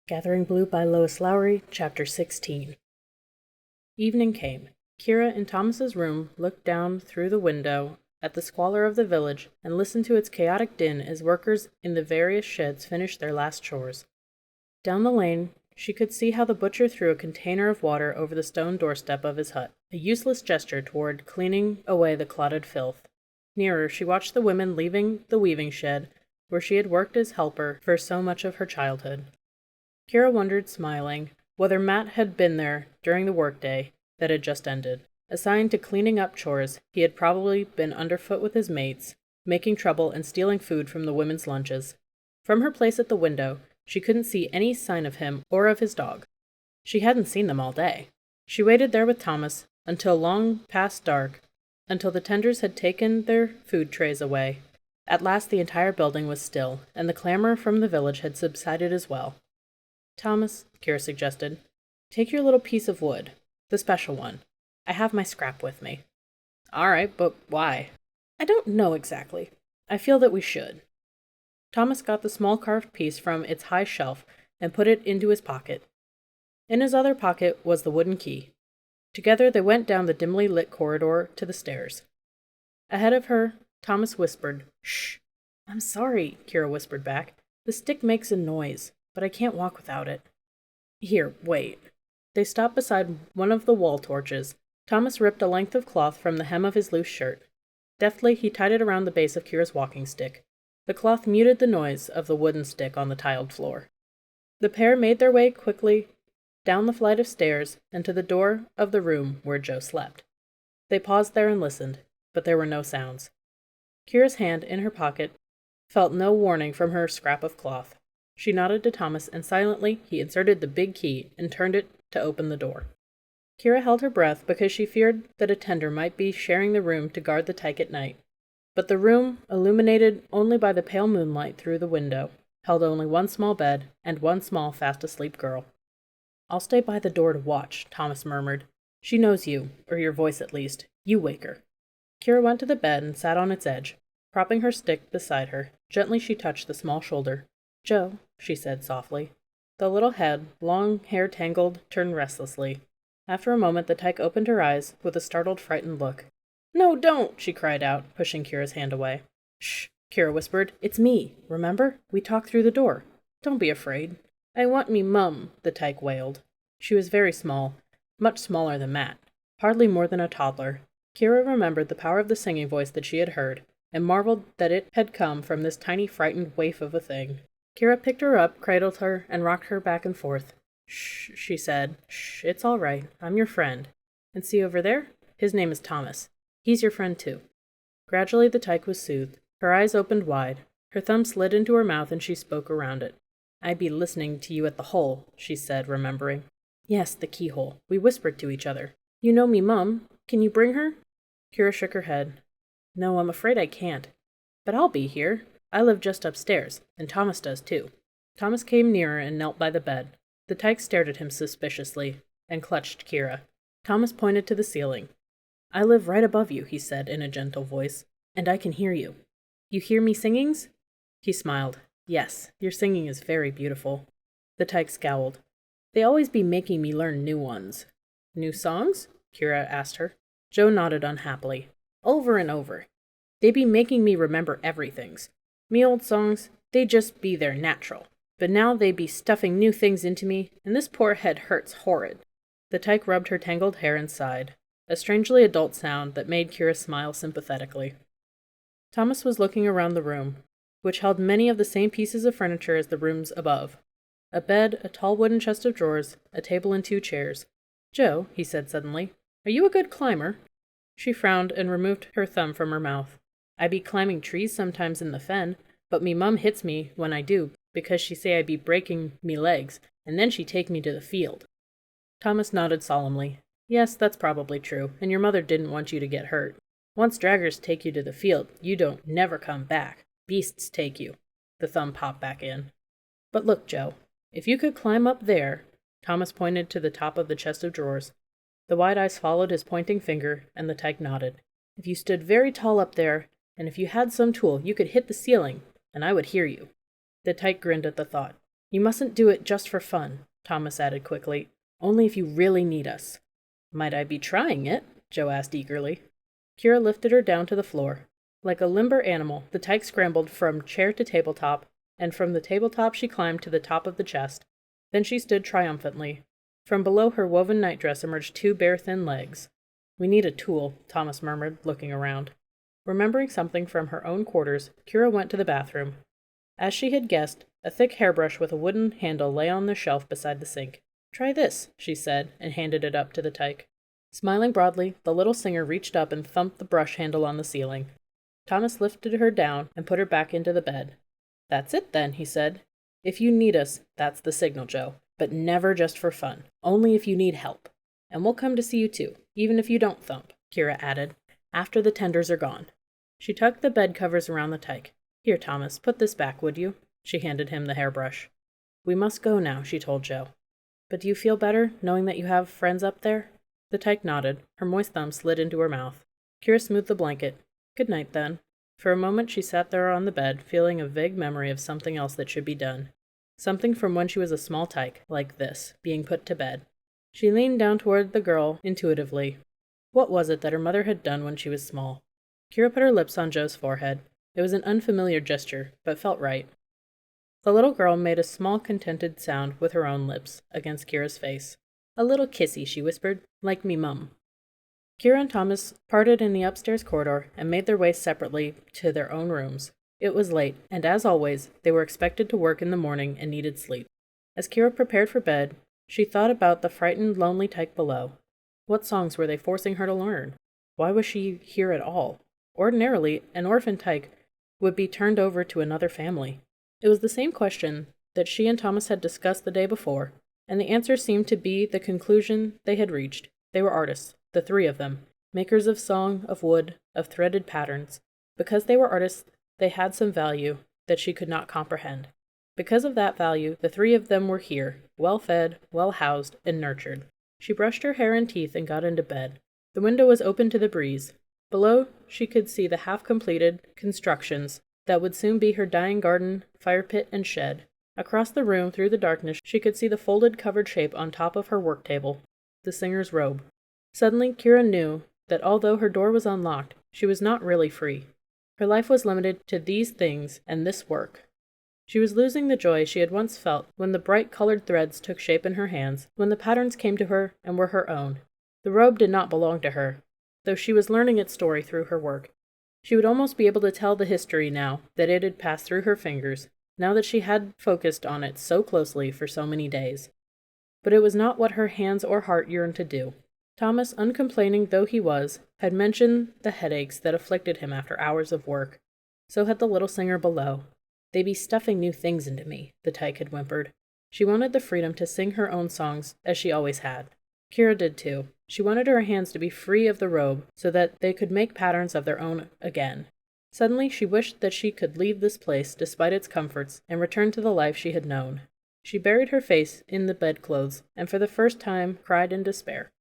Gathering Blue by Lois Lowry, Chapter 16. Evening came. Kira, in Thomas's room, looked down through the window at the squalor of the village and listened to its chaotic din as workers in the various sheds finished their last chores. Down the lane, she could see how the butcher threw a container of water over the stone doorstep of his hut, a useless gesture toward cleaning away the clotted filth. Nearer, she watched the women leaving the weaving shed, where she had worked as helper for so much of her childhood. Kira wondered, smiling, whether Matt had been there during the workday that had just ended. Assigned to cleaning up chores, he had probably been underfoot with his mates, making trouble and stealing food from the women's lunches. From her place at the window, she couldn't see any sign of him or of his dog. She hadn't seen them all day. She waited there with Thomas until long past dark, until the tenders had taken their food trays away. At last the entire building was still, and the clamor from the village had subsided as well. "Thomas," Kira suggested, "take your little piece of wood, the special one. I have my scrap with me." "All right, but why?" "I don't know exactly. I feel that we should." Thomas got the small carved piece from its high shelf and put it into his pocket. In his other pocket was the wooden key. Together they went down the dimly lit corridor to the stairs. Ahead of her, Thomas whispered, "Shh." "I'm sorry," Kira whispered back. "The stick makes a noise, but I can't walk without it." "Here, wait." They stopped beside one of the wall torches. Thomas ripped a length of cloth from the hem of his loose shirt. Deftly, he tied it around the base of Kira's walking stick. The cloth muted the noise of the wooden stick on the tiled floor. The pair made their way quickly down the flight of stairs and to the door of the room where Joe slept. They paused there and listened, but there were no sounds. Kira's hand, in her pocket, felt no warning from her scrap of cloth. She nodded to Thomas, and silently he inserted the big key and turned it to open the door. Kira held her breath because she feared that a tender might be sharing the room to guard the tyke at night. But the room, illuminated only by the pale moonlight through the window, held only one small bed and one small fast-asleep girl. "I'll stay by the door to watch," Thomas murmured. "She knows you, or your voice at least. You wake her." Kira went to the bed and sat on its edge. Propping her stick beside her, gently she touched the small shoulder. "Joe," she said softly. The little head, long hair tangled, turned restlessly. After a moment the tyke opened her eyes with a startled, frightened look. "No, don't!" she cried out, pushing Kira's hand away. "Shh," Kira whispered. "It's me. Remember? We talked through the door. Don't be afraid." "I want me mum," the tyke wailed. She was very small, much smaller than Matt, hardly more than a toddler. Kira remembered the power of the singing voice that she had heard, and marveled that it had come from this tiny, frightened waif of a thing. Kira picked her up, cradled her, and rocked her back and forth. "Shh," she said. "Shh, it's all right. I'm your friend. And see over there? His name is Thomas. He's your friend, too." Gradually the tyke was soothed. Her eyes opened wide. Her thumb slid into her mouth and she spoke around it. "I'd be listening to you at the hole," she said, remembering. "Yes, the keyhole. We whispered to each other. You know me, Mum. Can you bring her?" Kira shook her head. "No, I'm afraid I can't. But I'll be here. I live just upstairs, and Thomas does too." Thomas came nearer and knelt by the bed. The tyke stared at him suspiciously, and clutched Kira. Thomas pointed to the ceiling. "I live right above you," he said in a gentle voice, "and I can hear you." "You hear me singings?" He smiled. "Yes, your singing is very beautiful." The tyke scowled. "They always be making me learn new ones." "New songs?" Kira asked her. Joe nodded unhappily. "Over and over. They be making me remember everythings. Me old songs, they just be there natural. But now they be stuffing new things into me, and this poor head hurts horrid." The tyke rubbed her tangled hair and sighed, a strangely adult sound that made Kira smile sympathetically. Thomas was looking around the room, which held many of the same pieces of furniture as the rooms above. A bed, a tall wooden chest of drawers, a table and 2 chairs. "Joe," he said suddenly, "are you a good climber?" She frowned and removed her thumb from her mouth. "I be climbing trees sometimes in the fen, but me mum hits me when I do, because she say I be breaking me legs, and then she take me to the field." Thomas nodded solemnly. "Yes, that's probably true, and your mother didn't want you to get hurt. Once draggers take you to the field, you don't never come back. Beasts take you." The thumb popped back in. "But look, Joe, if you could climb up there," Thomas pointed to the top of the chest of drawers. The wide eyes followed his pointing finger, and the tyke nodded. "If you stood very tall up there, and if you had some tool, you could hit the ceiling, and I would hear you." The tyke grinned at the thought. You mustn't do it just for fun, Thomas added quickly. Only if you really need us. Might I be trying it? Joe asked eagerly. Kira lifted her down to the floor. Like a limber animal, the tyke scrambled from chair to tabletop, and from the tabletop she climbed to the top of the chest. Then she stood triumphantly. From below her woven nightdress emerged 2 bare thin legs. We need a tool, Thomas murmured, looking around. Remembering something from her own quarters, Kira went to the bathroom. As she had guessed, a thick hairbrush with a wooden handle lay on the shelf beside the sink. Try this, she said, and handed it up to the tyke. Smiling broadly, the little singer reached up and thumped the brush handle on the ceiling. Thomas lifted her down and put her back into the bed. That's it then, he said. If you need us, that's the signal, Joe. But never just for fun. Only if you need help. And we'll come to see you too, even if you don't thump, Kira added, after the tenders are gone. She tucked the bed covers around the tyke. Here, Thomas, put this back, would you? She handed him the hairbrush. We must go now, she told Joe. But do you feel better, knowing that you have friends up there? The tyke nodded. Her moist thumb slid into her mouth. Kira smoothed the blanket. Good night, then. For a moment she sat there on the bed, feeling a vague memory of something else that should be done. Something from when she was a small tyke, like this, being put to bed. She leaned down toward the girl intuitively. What was it that her mother had done when she was small? Kira put her lips on Joe's forehead. It was an unfamiliar gesture, but felt right. The little girl made a small contented sound with her own lips against Kira's face. A little kissy, she whispered, like me mum. Kira and Thomas parted in the upstairs corridor and made their way separately to their own rooms. It was late, and as always, they were expected to work in the morning and needed sleep. As Kira prepared for bed, she thought about the frightened, lonely tyke below. What songs were they forcing her to learn? Why was she here at all? Ordinarily, an orphan tyke would be turned over to another family. It was the same question that she and Thomas had discussed the day before, and the answer seemed to be the conclusion they had reached. They were artists, the 3 of them, makers of song, of wood, of threaded patterns. Because they were artists, they had some value that she could not comprehend. Because of that value, the 3 of them were here, well-fed, well-housed, and nurtured. She brushed her hair and teeth and got into bed. The window was open to the breeze. Below, she could see the half-completed constructions that would soon be her dying garden, fire pit, and shed. Across the room, through the darkness, she could see the folded covered shape on top of her work table, the singer's robe. Suddenly, Kira knew that although her door was unlocked, she was not really free. Her life was limited to these things and this work. She was losing the joy she had once felt when the bright colored threads took shape in her hands, when the patterns came to her and were her own. The robe did not belong to her, though she was learning its story through her work. She would almost be able to tell the history now that it had passed through her fingers, now that she had focused on it so closely for so many days. But it was not what her hands or heart yearned to do. Thomas, uncomplaining though he was, had mentioned the headaches that afflicted him after hours of work. So had the little singer below. They be stuffing new things into me, the tyke had whimpered. She wanted the freedom to sing her own songs, as she always had. Kira did too. She wanted her hands to be free of the robe, so that they could make patterns of their own again. Suddenly she wished that she could leave this place, despite its comforts, and return to the life she had known. She buried her face in the bedclothes, and for the first time cried in despair.